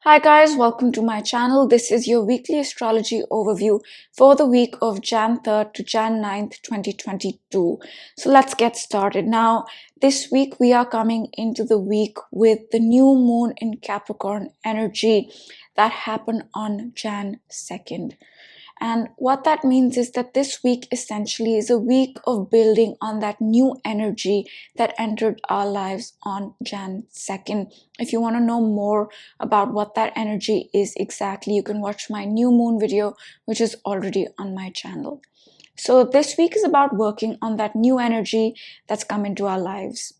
Hi guys, welcome to my channel. This is your weekly astrology overview for the week of Jan 3rd to Jan 9th, 2022. So let's get started. Now, this week we are coming into the week with the new moon in Capricorn energy that happened on Jan 2nd. And what that means is that this week essentially is a week of building on that new energy that entered our lives on Jan 2nd. If you want to know more about what that energy is exactly, you can watch my new moon video, which is already on my channel. So this week is about working on that new energy that's come into our lives.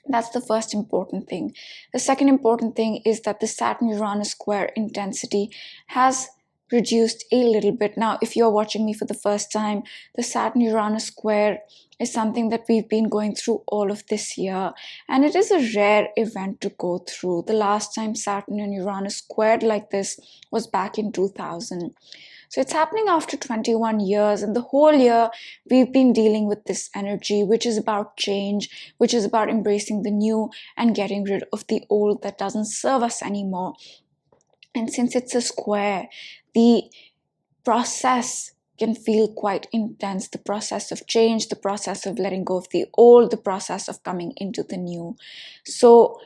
That's the first important thing. The second important thing is that the Saturn-Uranus square intensity has reduced a little bit. Now, if you're watching me for the first time, the Saturn-Uranus square is something that we've been going through all of this year, and it is a rare event to go through. The last time Saturn and Uranus squared like this was back in 2000. So it's happening after 21 years, and the whole year we've been dealing with this energy, which is about change, which is about embracing the new and getting rid of the old that doesn't serve us anymore. And since it's a square, the process can feel quite intense. The process of change, the process of letting go of the old, the process of coming into the new. So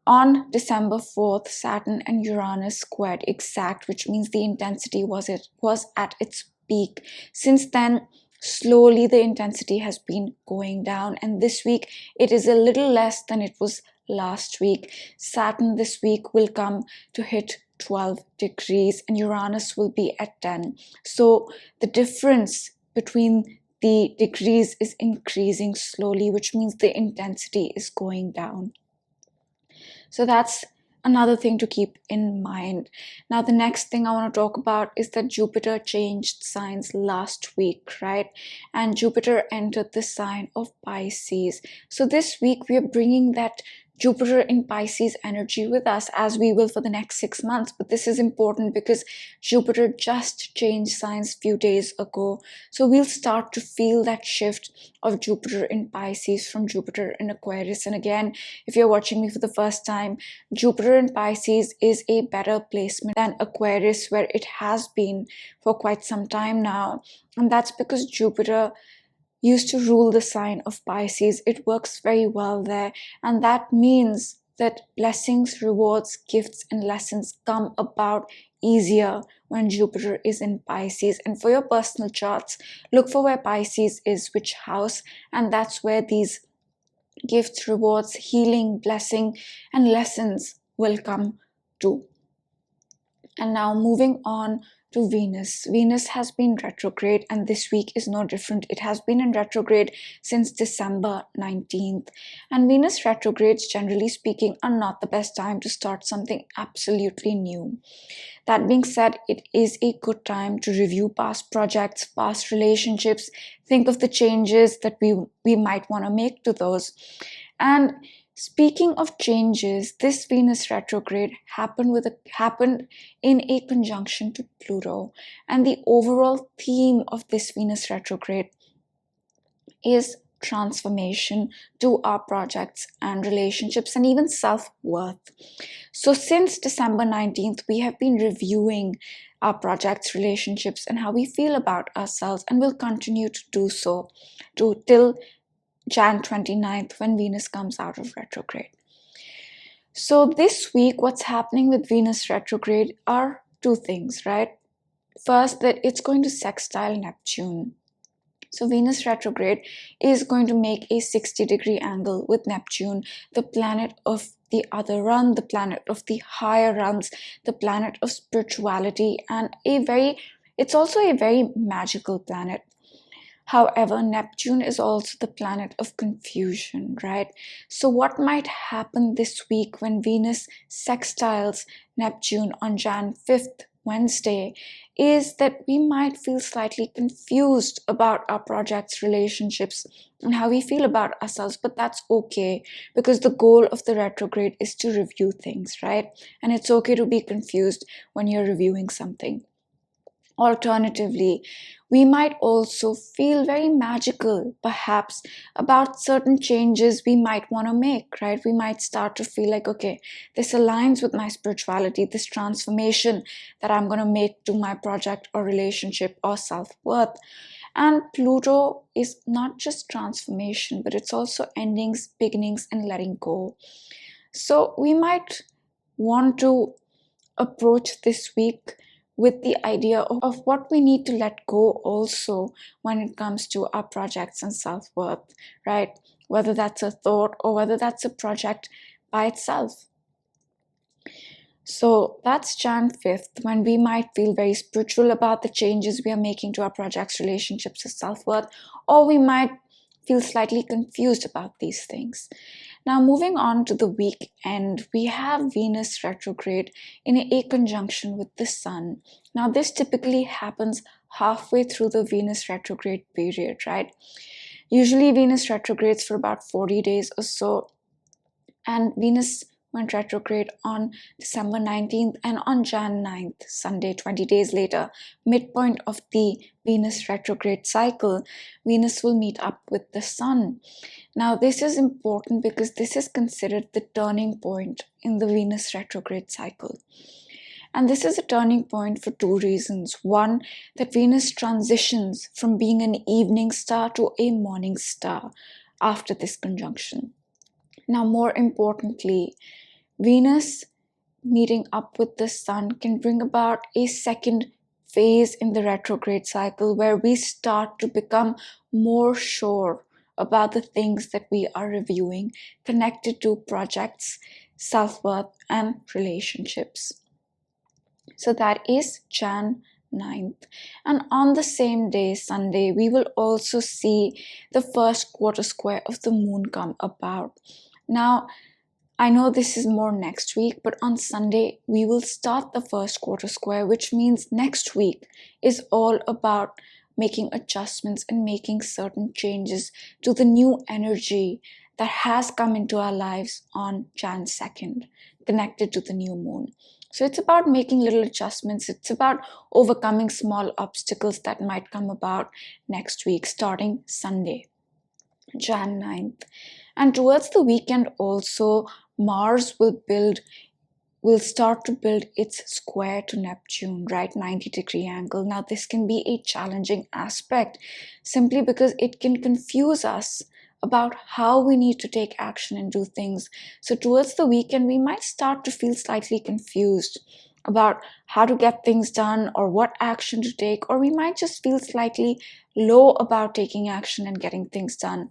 on December 4th, Saturn and Uranus squared exact, which means the intensity was at its peak. Since then, slowly the intensity has been going down, and this week it is a little less than it was last week. Saturn this week will come to hit 12 degrees and Uranus will be at 10. So the difference between the degrees is increasing slowly, which means the intensity is going down. So that's another thing to keep in mind. Now, the next thing I want to talk about is that Jupiter changed signs last week, right? And Jupiter entered the sign of Pisces. So this week we are bringing that Jupiter in Pisces energy with us, as we will for the next 6 months. But this is important because Jupiter just changed signs a few days ago. So we'll start to feel that shift of Jupiter in Pisces from Jupiter in Aquarius. And again, if you're watching me for the first time, Jupiter in Pisces is a better placement than Aquarius, where it has been for quite some time now. And that's because Jupiter used to rule the sign of Pisces. It works very well there, and that means that blessings, rewards, gifts, and lessons come about easier when Jupiter is in Pisces. And for your personal charts, look for where Pisces is, which house, and that's where these gifts, rewards, healing, blessing, and lessons will come to. And now moving on to Venus. Venus has been retrograde, and this week is no different. It has been in retrograde since December 19th. And Venus retrogrades, generally speaking, are not the best time to start something absolutely new. That being said, it is a good time to review past projects, past relationships, think of the changes that we might want to make to those. And speaking of changes, this Venus retrograde happened in a conjunction to Pluto, and the overall theme of this Venus retrograde is transformation to our projects and relationships and even self-worth. So since December 19th, we have been reviewing our projects, relationships, and how we feel about ourselves, and will continue to do so till Jan 29th, when Venus comes out of retrograde. So this week, what's happening with Venus retrograde are two things, right? First, that it's going to sextile Neptune. So Venus retrograde is going to make a 60-degree angle with Neptune, the planet of the other realm, the planet of the higher realms, the planet of spirituality, and it's also a very magical planet. However, Neptune is also the planet of confusion, right? So what might happen this week when Venus sextiles Neptune on Jan 5th, Wednesday, is that we might feel slightly confused about our projects, relationships, and how we feel about ourselves. But that's okay, because the goal of the retrograde is to review things, right? And it's okay to be confused when you're reviewing something. Alternatively, we might also feel very magical, perhaps, about certain changes we might want to make, right? We might start to feel like, okay, this aligns with my spirituality, this transformation that I'm going to make to my project or relationship or self-worth. And Pluto is not just transformation, but it's also endings, beginnings, and letting go. So we might want to approach this week with the idea of what we need to let go also when it comes to our projects and self-worth, right? Whether that's a thought or whether that's a project by itself. So that's Jan 5th, when we might feel very spiritual about the changes we are making to our projects, relationships, or self-worth, or we might feel slightly confused about these things. Now, moving on to the weekend, we have Venus retrograde in a conjunction with the Sun. Now, this typically happens halfway through the Venus retrograde period, right? Usually, Venus retrogrades for about 40 days or so, and Venus went retrograde on December 19th, and on Jan 9th, Sunday, 20 days later, midpoint of the Venus retrograde cycle, Venus will meet up with the Sun. Now, this is important because this is considered the turning point in the Venus retrograde cycle. And this is a turning point for two reasons. One, that Venus transitions from being an evening star to a morning star after this conjunction. Now, more importantly, Venus meeting up with the Sun can bring about a second phase in the retrograde cycle where we start to become more sure about the things that we are reviewing connected to projects, self-worth, and relationships. So that is Jan 9th. And on the same day, Sunday, we will also see the first quarter square of the moon come about. Now, I know this is more next week, but on Sunday, we will start the first quarter square, which means next week is all about making adjustments and making certain changes to the new energy that has come into our lives on Jan 2nd, connected to the new moon. So it's about making little adjustments. It's about overcoming small obstacles that might come about next week, starting Sunday, Jan 9th. And towards the weekend also, Mars will start to build its square to Neptune, right? 90-degree angle. Now, this can be a challenging aspect simply because it can confuse us about how we need to take action and do things. So towards the weekend, we might start to feel slightly confused about how to get things done or what action to take, or we might just feel slightly low about taking action and getting things done.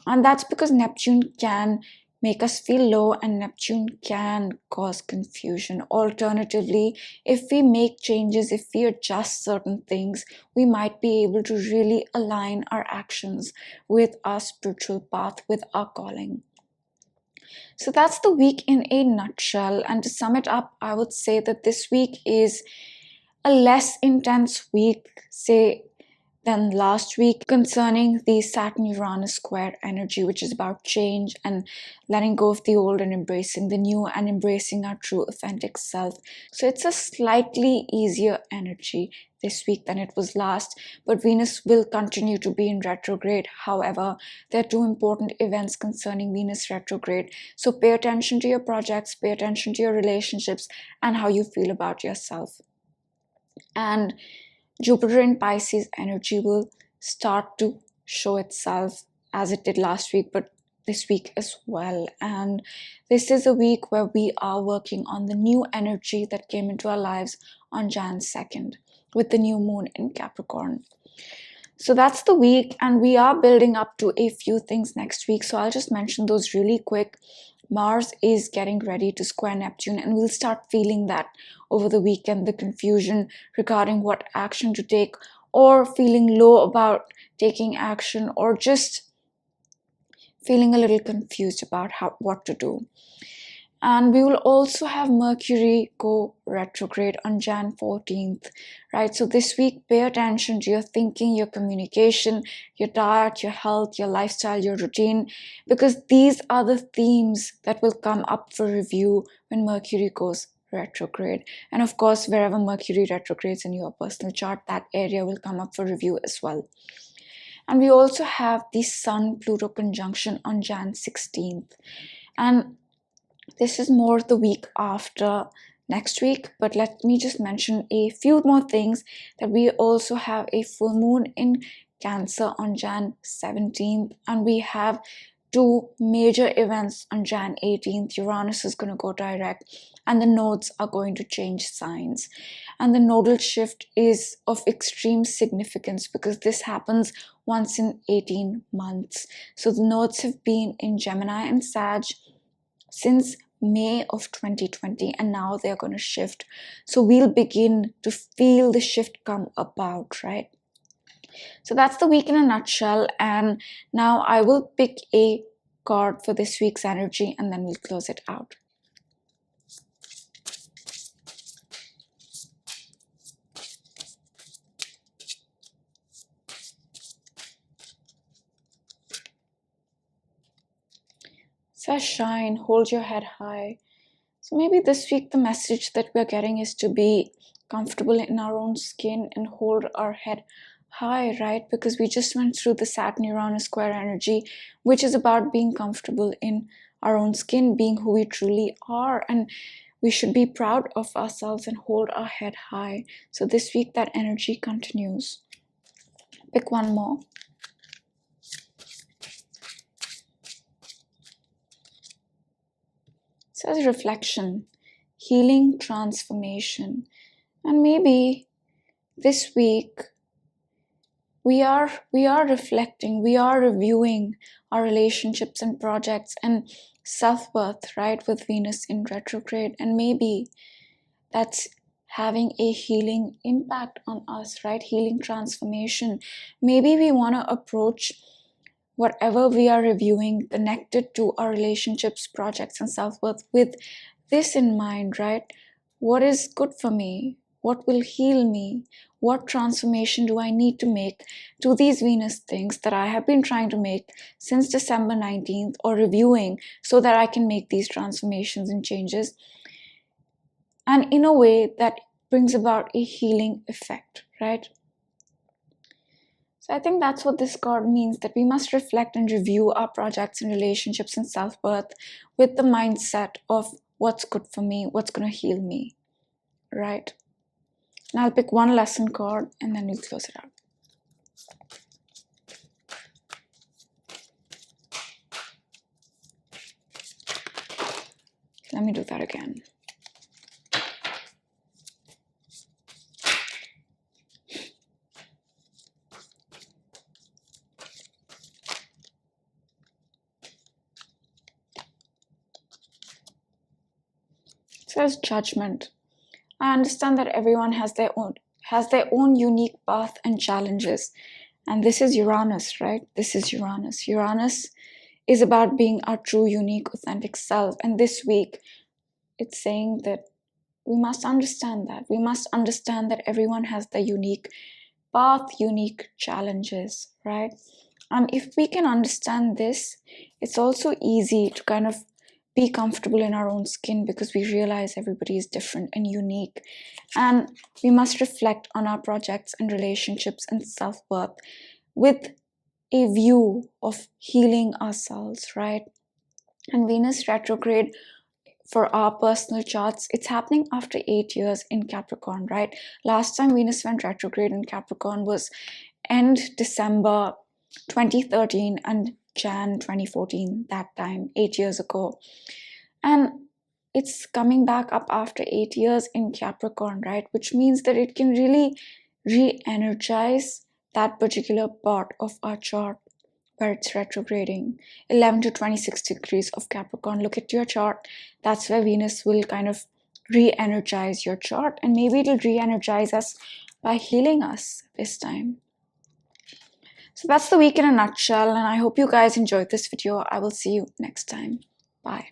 And that's because Neptune can make us feel low and Neptune can cause confusion. Alternatively, if we make changes, if we adjust certain things, we might be able to really align our actions with our spiritual path, with our calling. So that's the week in a nutshell. And to sum it up, I would say that this week is a less intense week, say, than last week concerning the Saturn-Uranus square energy, which is about change and letting go of the old and embracing the new and embracing our true authentic self. So it's a slightly easier energy this week than it was last, but Venus will continue to be in retrograde. However, there are two important events concerning Venus retrograde. So pay attention to your projects, pay attention to your relationships, and how you feel about yourself. And Jupiter in Pisces energy will start to show itself as it did last week, but this week as well. And this is a week where we are working on the new energy that came into our lives on Jan 2nd with the new moon in Capricorn. So that's the week, and we are building up to a few things next week. So I'll just mention those really quick. Mars is getting ready to square Neptune, and we'll start feeling that over the weekend, the confusion regarding what action to take, or feeling low about taking action, or just feeling a little confused about what to do. And we will also have Mercury go retrograde on Jan 14th, right? So this week, pay attention to your thinking, your communication, your diet, your health, your lifestyle, your routine, because these are the themes that will come up for review when Mercury goes retrograde. And of course, wherever Mercury retrogrades in your personal chart, that area will come up for review as well. And we also have the Sun-Pluto conjunction on Jan 16th. And this is more the week after next week, but let me just mention a few more things. That we also have a full moon in Cancer on Jan 17th, and we have two major events on Jan 18th. Uranus is going to go direct, and the nodes are going to change signs. And the nodal shift is of extreme significance because this happens once in 18 months. So the nodes have been in Gemini and Sag since May of 2020, and now they're going to shift. So we'll begin to feel the shift come about, right? So that's the week in a nutshell. And now I will pick a card for this week's energy, and then we'll close it out. Says shine, hold your head high. So maybe this week the message that we're getting is to be comfortable in our own skin and hold our head high, right? Because we just went through the Saturn-Uranus square energy, which is about being comfortable in our own skin, being who we truly are, and we should be proud of ourselves and hold our head high. So this week that energy continues. Pick one more. It says reflection, healing, transformation. And maybe this week we are reflecting, we are reviewing our relationships and projects and self-worth, right, with Venus in retrograde. And maybe that's having a healing impact on us, right? Healing, transformation. Maybe we want to approach whatever we are reviewing connected to our relationships, projects, and self-worth with this in mind, right? What is good for me? What will heal me? What transformation do I need to make to these Venus things that I have been trying to make since December 19th, or reviewing so that I can make these transformations and changes, and in a way that brings about a healing effect, right? So I think that's what this card means, that we must reflect and review our projects and relationships and self-worth with the mindset of what's good for me, what's going to heal me, right? And I'll pick one lesson card and then we'll close it out. Let me do that again. It says judgment. I understand that everyone has their own unique path and challenges. And this is Uranus, right? This is Uranus. Uranus is about being our true, unique, authentic self. And this week, it's saying that we must understand that. We must understand that everyone has their unique path, unique challenges, right? And if we can understand this, it's also easy to kind of be comfortable in our own skin, because we realize everybody is different and unique. And we must reflect on our projects and relationships and self-worth with a view of healing ourselves, right? And Venus retrograde, for our personal charts, it's happening after 8 years in Capricorn, right? Last time Venus went retrograde in Capricorn was end December 2013 and Jan 2014, that time, 8 years ago. And it's coming back up after 8 years in Capricorn, right? Which means that it can really re-energize that particular part of our chart where it's retrograding. 11 to 26 degrees of Capricorn. Look at your chart. That's where Venus will kind of re-energize your chart. And maybe it'll re-energize us by healing us this time. So that's the week in a nutshell, and I hope you guys enjoyed this video. I will see you next time. Bye.